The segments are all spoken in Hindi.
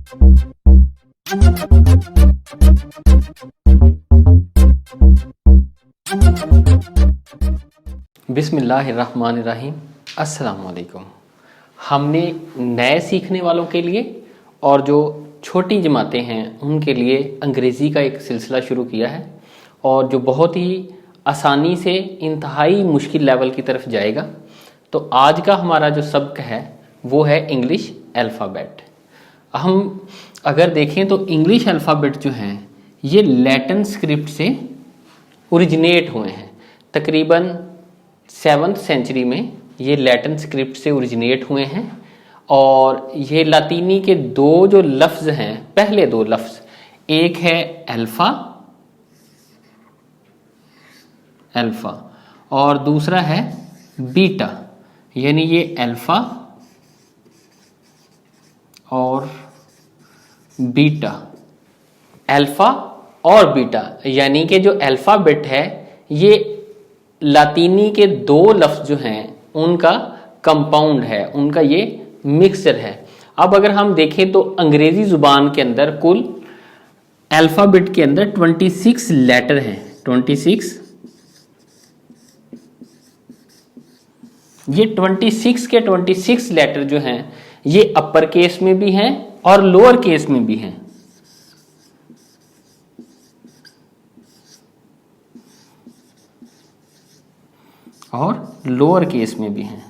बिस्मिल्लाहिर्रहमानिर्रहीम। अस्सलाम वालेकुम। हमने नए सीखने वालों के लिए और जो छोटी जमातें हैं उनके लिए अंग्रेज़ी का एक सिलसिला शुरू किया है और जो बहुत ही आसानी से इंतहाई मुश्किल लेवल की तरफ जाएगा। तो आज का हमारा जो सबक है वो है इंग्लिश अल्फ़ाबेट। हम अगर देखें तो इंग्लिश अल्फ़ाबेट जो हैं ये लैटिन स्क्रिप्ट से ओरिजिनेट हुए हैं। तकरीबन 7th सेंचुरी में ये लैटिन स्क्रिप्ट से ओरिजिनेट हुए हैं और ये लातीनी के दो जो लफ्ज़ हैं, पहले दो लफ्ज़, एक है अल्फ़ा अल्फ़ा और दूसरा है बीटा, यानी ये अल्फ़ा और बीटा। अल्फ़ा और बीटा यानी कि जो अल्फ़ाबेट है ये लातीनी के दो लफ्ज़ जो हैं उनका कंपाउंड है, उनका ये मिक्सचर है। अब अगर हम देखें तो अंग्रेज़ी ज़ुबान के अंदर कुल अल्फ़ाबेट के अंदर 26 लेटर हैं। 26, ये 26 के 26 लेटर जो हैं ये अपर केस में भी हैं और लोअर केस में भी हैं। और लोअर केस में भी हैं।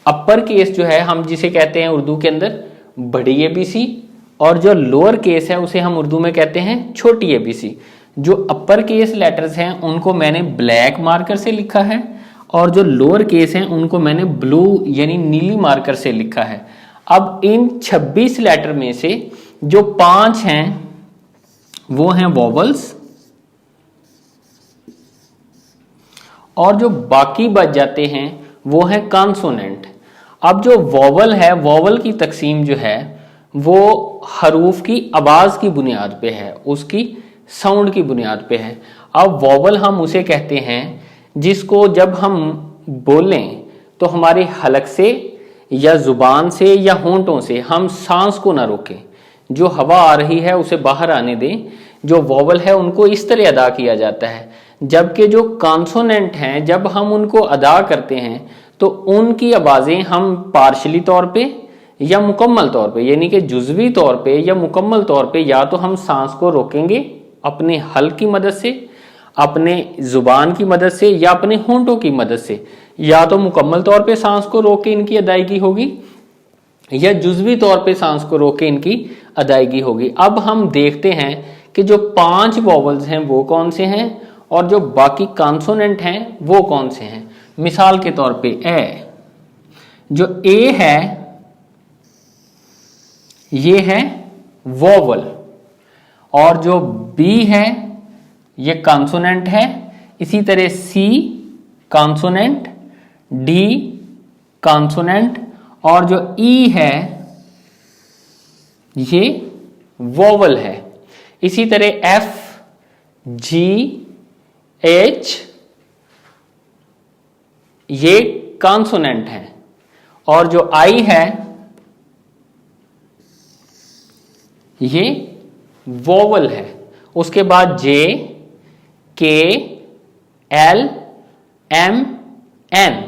अपर केस जो है हम जिसे कहते हैं उर्दू के अंदर बड़ी एबीसी, और जो लोअर केस है उसे हम उर्दू में कहते हैं छोटी एबीसी। जो अपर केस लेटर्स हैं उनको मैंने ब्लैक मार्कर से लिखा है और जो लोअर केस हैं उनको मैंने ब्लू यानी नीली मार्कर से लिखा है। अब इन 26 लेटर में से जो 5 हैं वो हैं वोवल्स और जो बाकी बच जाते हैं वो है कॉन्सोनेंट। अब जो वोवल है, वोवल की तकसीम जो है वो हरूफ की आवाज़ की बुनियाद पे है, उसकी साउंड की बुनियाद पे है। अब वोवल हम उसे कहते हैं जिसको जब हम बोलें तो हमारे हलक से या ज़ुबान से या होंठों से हम सांस को ना रोकें, जो हवा आ रही है उसे बाहर आने दें। जो वोवल है उनको इस तरह अदा किया जाता है, जबकि जो कॉन्सोनेंट हैं जब हम उनको अदा करते हैं तो उनकी आवाज़ें हम पार्शली तौर पे या मुकम्मल तौर पे, यानी कि जुज़वी तौर पे या मुकम्मल तौर पे, या तो हम सांस को रोकेंगे अपने हल्क की मदद से, अपने ज़ुबान की मदद से या अपने होंठों की मदद से, या तो मुकम्मल तौर पे सांस को रोक के इनकी अदायगी होगी या जुज़वी तौर पे सांस को रोक के इनकी अदायगी होगी। अब हम देखते हैं कि जो 5 वोवल्स हैं वो कौन से हैं और जो बाकी कॉन्सोनेंट हैं वो कौन से हैं। मिसाल के तौर पे ए, जो ए है ये है वोवल और जो बी है ये कॉन्सोनेंट है। इसी तरह सी कॉन्सोनेंट, डी कॉन्सोनेंट और जो ई है ये वोवल है। इसी तरह एफ, जी, एच ये कॉन्सोनेंट है और जो आई है ये वोवल है। उसके बाद जे, के, एल, एम, एन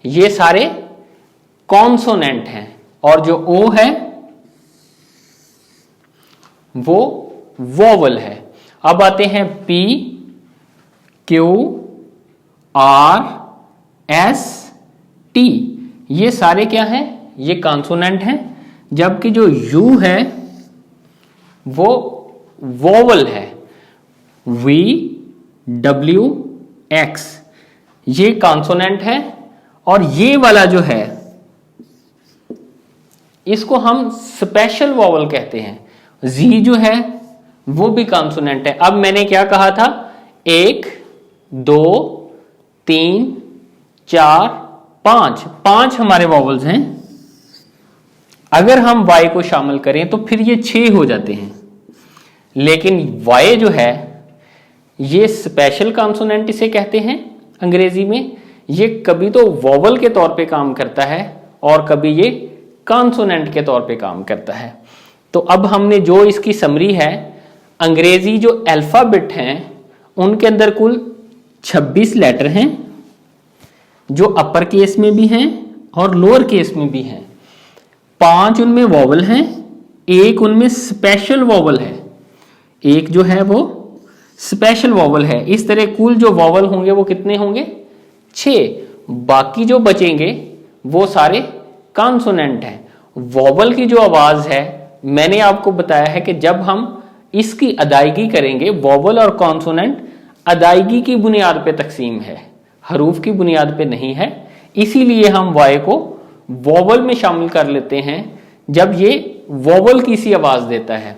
ये सारे कॉन्सोनेंट हैं और जो ओ है वो वोवल है। अब आते हैं P, Q, R, S, T ये सारे क्या हैं, ये कॉन्सोनेंट हैं, जबकि जो यू है वो वोवल है। वी, डब्ल्यू, एक्स ये कॉन्सोनेंट है और ये वाला जो है इसको हम स्पेशल वोवल कहते हैं। जी जो है वो भी कॉन्सोनेंट है। अब मैंने क्या कहा था, 1, 2, 3, 4, 5 हमारे वोवल्स हैं। अगर हम वाई को शामिल करें तो फिर ये 6 हो जाते हैं, लेकिन वाई जो है ये स्पेशल कॉन्सोनेंट इसे कहते हैं अंग्रेजी में। ये कभी तो वोवल के तौर पे काम करता है और कभी ये कॉन्सोनेंट के तौर पे काम करता है। तो अब हमने जो इसकी समरी है, अंग्रेजी जो अल्फाबेट हैं उनके अंदर कुल 26 लेटर हैं, जो अपर केस में भी हैं और लोअर केस में भी हैं। 5 उनमें वॉवल हैं, एक उनमें स्पेशल वॉवल है, एक जो है वो स्पेशल वॉवल है। इस तरह कुल जो वॉवल होंगे वो कितने होंगे? 6। बाकी जो बचेंगे वो सारे कॉन्सोनेंट हैं। वॉवल की जो आवाज है, मैंने आपको बताया है कि जब हम इसकी अदायगी करेंगे, वॉवल और कॉन्सोनेंट अदायगी की बुनियाद पे तकसीम है, हरूफ की बुनियाद पे नहीं है। इसीलिए हम वाई को वॉवल में शामिल कर लेते हैं जब ये वॉवल की सी आवाज देता है,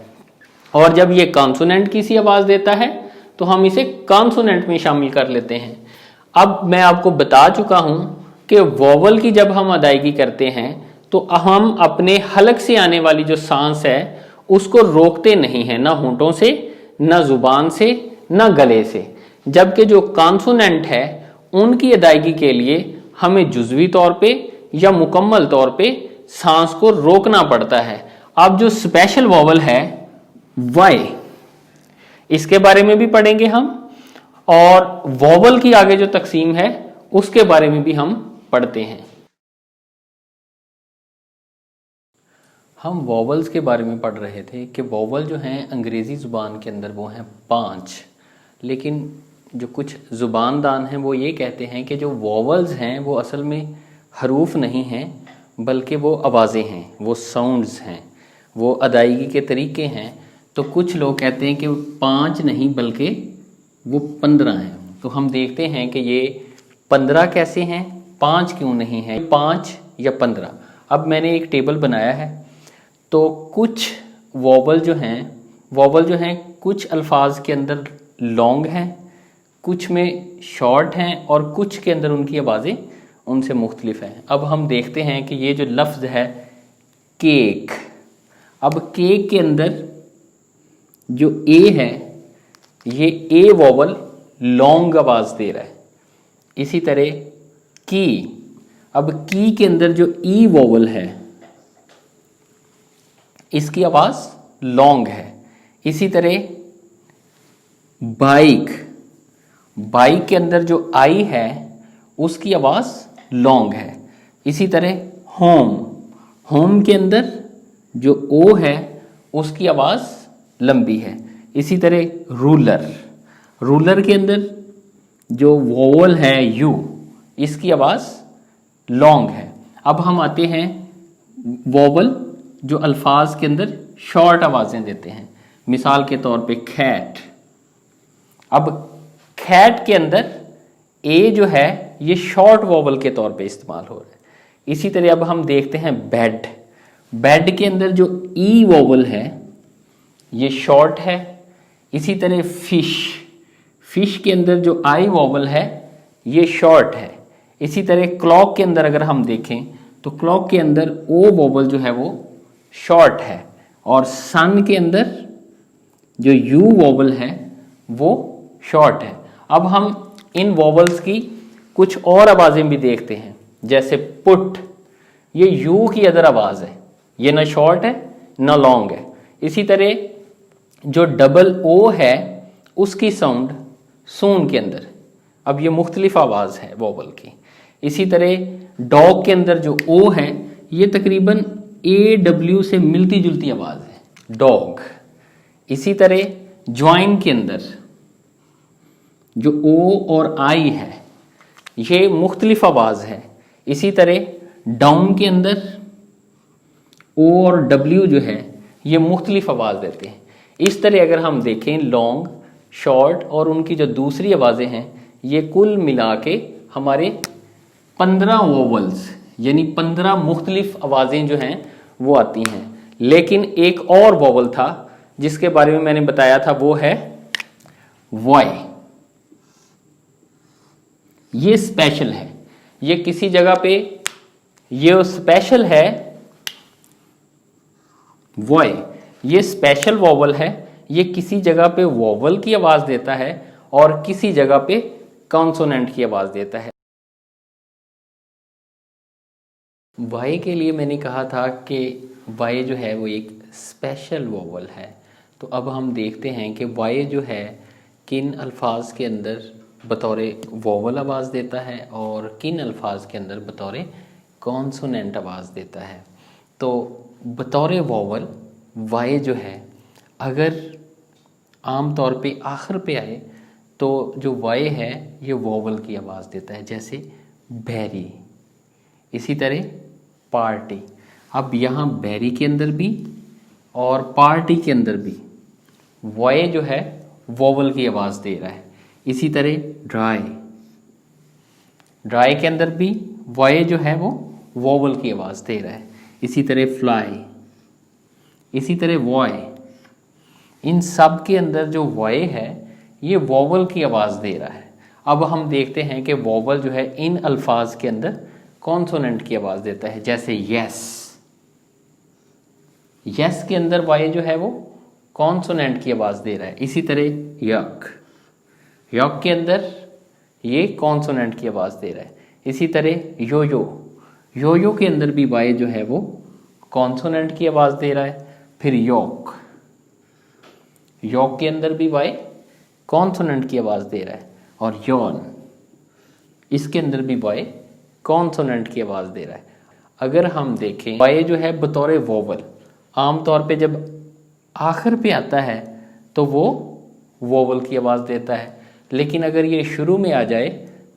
और जब ये कॉन्सोनेंट की सी आवाज देता है तो हम इसे कॉन्सोनेंट में शामिल कर लेते हैं। अब मैं आपको बता चुका हूं कि वॉवल की जब हम अदायगी करते हैं तो हम अपने हलक से आने वाली जो सांस है उसको रोकते नहीं हैं, ना होंठों से, ना जुबान से, ना गले से। जबकि जो कॉन्सोनेंट है उनकी अदायगी के लिए हमें जुज़वी तौर पे या मुकम्मल तौर पे सांस को रोकना पड़ता है। अब जो स्पेशल वॉवल है वाई, इसके बारे में भी पढ़ेंगे हम, और वॉवल की आगे जो तकसीम है उसके बारे में भी हम पढ़ते हैं। हम वॉवल्स के बारे में पढ़ रहे थे कि वॉवल जो हैं अंग्रेज़ी ज़ुबान के अंदर वो हैं 5, लेकिन जो कुछ ज़ुबानदान हैं वो ये कहते हैं कि जो वॉवल्स हैं वो असल में हरूफ नहीं हैं, बल्कि वो आवाज़ें हैं, वो साउंड्स हैं, वो अदायगी के तरीके हैं। तो कुछ लोग कहते हैं कि 5 नहीं बल्कि वो 15 हैं। तो हम देखते हैं कि ये 15 कैसे हैं, 5 क्यों नहीं है, 5 या 15। अब मैंने एक टेबल बनाया है, तो कुछ वॉवल जो हैं कुछ अल्फाज के अंदर लॉन्ग हैं, कुछ में शॉर्ट हैं, और कुछ के अंदर उनकी आवाज़ें उनसे मुख्तलिफ हैं। अब हम देखते हैं कि ये जो लफ्ज़ है केक, अब केक के अंदर जो ए है, ये ए वॉवल लॉन्ग आवाज़ दे रहा है। इसी तरह की, अब की के अंदर जो ई वॉवल है इसकी आवाज़ लॉन्ग है। इसी तरह बाइक, बाइक के अंदर जो आई है उसकी आवाज़ लॉन्ग है। इसी तरह होम, होम के अंदर जो ओ है उसकी आवाज़ लंबी है। इसी तरह रूलर, रूलर के अंदर जो वोवल है यू, इसकी आवाज़ लॉन्ग है। अब हम आते हैं वोवल जो अल्फाज के अंदर शॉर्ट आवाज़ें देते हैं। मिसाल के तौर पे खैट, अब खैट के अंदर ए जो है ये शॉर्ट वोवल के तौर पे इस्तेमाल हो रहा है। इसी तरह अब हम देखते हैं बेड, बेड के अंदर जो ई वोवल है ये शॉर्ट है। इसी तरह फिश, फिश के अंदर जो आई वोवल है ये शॉर्ट है। इसी तरह क्लॉक के अंदर अगर हम देखें तो क्लॉक के अंदर ओ वोवल जो है वो शॉर्ट है, और सन के अंदर जो यू वोवल है वो शॉर्ट है। अब हम इन वोवल्स की कुछ और आवाज़ें भी देखते हैं, जैसे पुट, ये यू की अदर आवाज़ है, ये ना शॉर्ट है ना लॉन्ग है। इसी तरह जो डबल ओ है उसकी साउंड सून के अंदर, अब ये मुख्तलिफ आवाज़ है वोवल की। इसी तरह डॉग के अंदर जो ओ है ये तकरीबन ए डब्ल्यू से मिलती जुलती आवाज़ है, डॉग। इसी तरह ज्वाइन के अंदर जो ओ और आई है ये मुख्तलिफ आवाज़ है। इसी तरह डाउन के अंदर ओ और डब्ल्यू जो है ये मुख्तलिफ आवाज़ देते हैं। इस तरह अगर हम देखें लॉन्ग, शॉर्ट और उनकी जो दूसरी आवाज़ें हैं ये कुल मिला के हमारे 15 वोवल्स यानी 15 मुख्तलिफ आवाज़ें जो हैं वो आती हैं। लेकिन एक और वोवल था जिसके बारे में मैंने बताया था, वो है वाई। ये स्पेशल है, ये किसी जगह पे ये स्पेशल है वाई, ये स्पेशल वोवल है, ये किसी जगह पे वोवल की आवाज़ देता है और किसी जगह पे कॉन्सोनेंट की आवाज़ देता है। वाई के लिए मैंने कहा था कि वाई जो है वो एक स्पेशल वोवल है। तो अब हम देखते हैं कि वाई जो है किन अल्फाज के अंदर बतौर वोवल आवाज़ देता है और किन अल्फाज के अंदर बतौर कॉन्सोनेंट आवाज़ देता है। तो बतौर वोवल वाई जो है अगर आम तौर पे आखिर पे आए तो जो वाई है ये वोवल की आवाज़ देता है, जैसे बैरी। इसी तरह पार्टी। अब यहाँ बैरी के अंदर भी और पार्टी के अंदर भी वाई जो है वोवल की आवाज़ दे रहा है। इसी तरह ड्राई, ड्राई के अंदर भी वाई जो है वो वोवल की आवाज़ दे रहा है। इसी तरह फ्लाई, इसी तरह वॉय, इन सब के अंदर जो वाई है ये वोवल की आवाज़ दे रहा है। अब हम देखते हैं कि वोवल जो है इन अल्फाज के अंदर कॉन्सोनेंट की आवाज़ देता है, जैसे यस। यस के अंदर वाई जो है वो कॉन्सोनेंट की आवाज़ दे रहा है। इसी तरह यक, यक के अंदर ये कॉन्सोनेंट की आवाज़ दे रहा है। इसी तरह योयो, योयो के अंदर भी वाई जो है वो कॉन्सोनेंट की आवाज़ दे रहा है। फिर योक, योक के अंदर भी वाई कॉन्सोनेंट की आवाज़ दे रहा है। और यौन, इसके अंदर भी वाई कॉन्सोनेंट की आवाज़ दे रहा है। अगर हम देखें वाई जो है बतौर वोवल आमतौर पे जब आखिर पे आता है तो वो वोवल की आवाज़ देता है, लेकिन अगर ये शुरू में आ जाए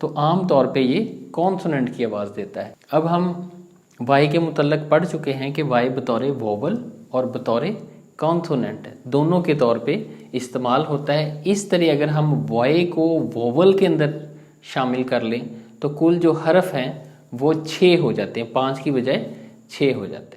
तो आम तौर पे ये कॉन्सोनेंट की आवाज़ देता है। अब हम वाई के मुतल्लक पढ़ चुके हैं कि वाई बतौर वोवल और बतौर कॉन्सोनेंट दोनों के तौर पे इस्तेमाल होता है। इस तरह अगर हम वाई को वोवल के अंदर शामिल कर लें तो कुल जो हरफ हैं वो 6 हो जाते हैं, 5 की बजाय 6 हो जाते हैं।